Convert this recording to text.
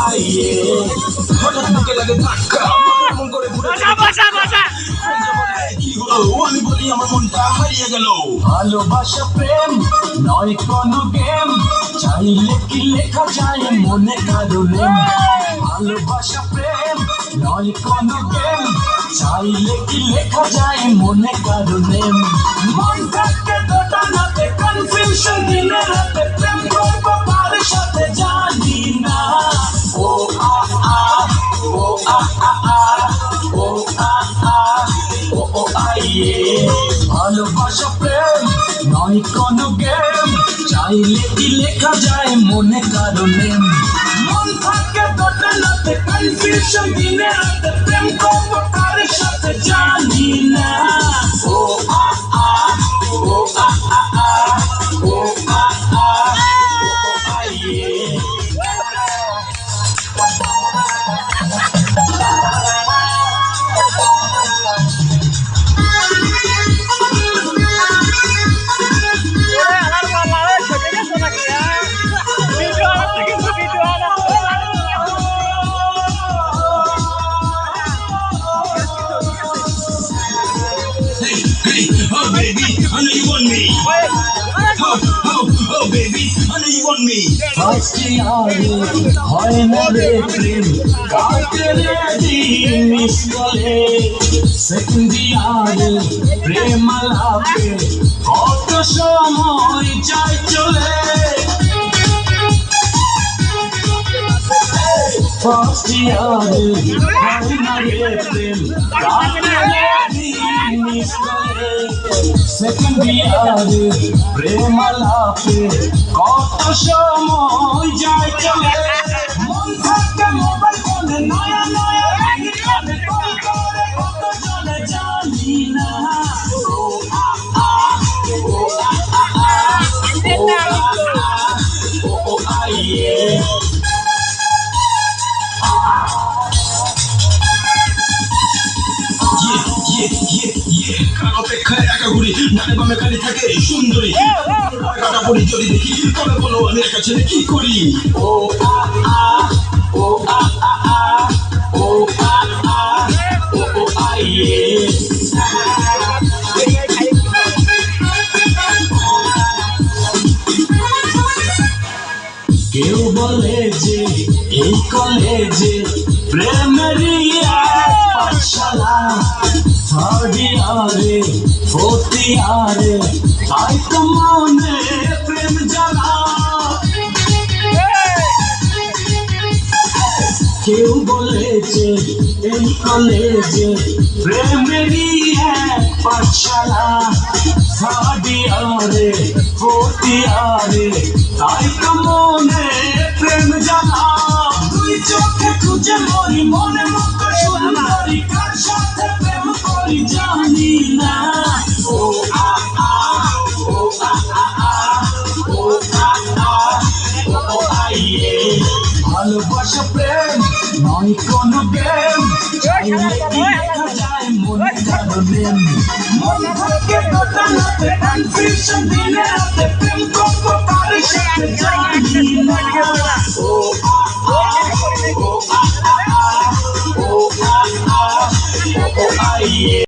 আইয়ে হঠাৎ বুকে লাগে ধাক্কা মন করে ঘুরে কি হলো আমি বলি আমার মনটা হারিয়ে গেল ভালোবাসা প্রেম নয় কোনো গেম চাইলে কি লেখা যায় মনে কারো নেম ভালোবাসা প্রেম নয় কোনো গেম চাইলে কি লেখা যায় মনে কারো নেম মন থাকে দোটানাতে কনফিউশন দিনে রাতে প্রেম করবো কার সাথে জানি না ও আ আ ও আ আ আ ও আ আ ও ও আইয়ে ভালোবাসা প্রেম নয় কোনো গেম চাইলে কি লেখা যায় মনে কারো নেম মন থাকে দোটানাতে কনফিউশন দিনে রাতে প্রেম করবো কার সাথে জানি না ও আ আ ও আ আ আ ও আ আ ও আইয়ে Oh baby, I know you want me. Oh baby, I know you want me. First yaar, hoy na re prem, kaate re din miss kole. Second yaar, prem alape, koto shomoy jay chole. First yaar, hoy na re prem, kaate re din miss kole. Second yaar, prem alape, কত সময় যায় চলে মন থাকে mobile ফোনে নয়া নয়া গানে কল করে কত জনে জানি না ও আ আ ও আ আ আ ও আ আ ও ও আইয়ে কার অপেক্ষায় একা ঘুরি ডানে বামে খালি থাকে সুন্দরী কাটা পড়ি যদি দেখি তবে বলো আমি একা ছেলে কি করি ও আ আ ও আ আ আ ও আ আ ও ও আইয়ে কেউ বলে যে এই কলেজে প্রেমেরই পাঠশালা থার্ড ইয়ারে ফোর্থ ইয়ারে তাই তো মনে প্রেম জ্বালা কেউ বলেছে এই কলেজে প্রেমেরই পাঠশালা থার্ড ইয়ারে ফোর্থ ইয়ারে তাই তো মনে প্রেম জ্বালা তুই চোখে খুঁজে মরি মনে মতো সুন্দরী কার সাথে প্রেম করি জানি না ও আ আ ও আ আ আ ও আ আ ও ও আইয়ে ভালোবাসা প্রেম নয় কোনো গেম চাইলে কি লেখা যায় মনে কারো নেম মন থাকে দোটানাতে কনফিউশন দিনে রাতে প্রেম করবো কার সাথে জানি না ও আ আ ও আ আ ও আ আ ও আইয়ে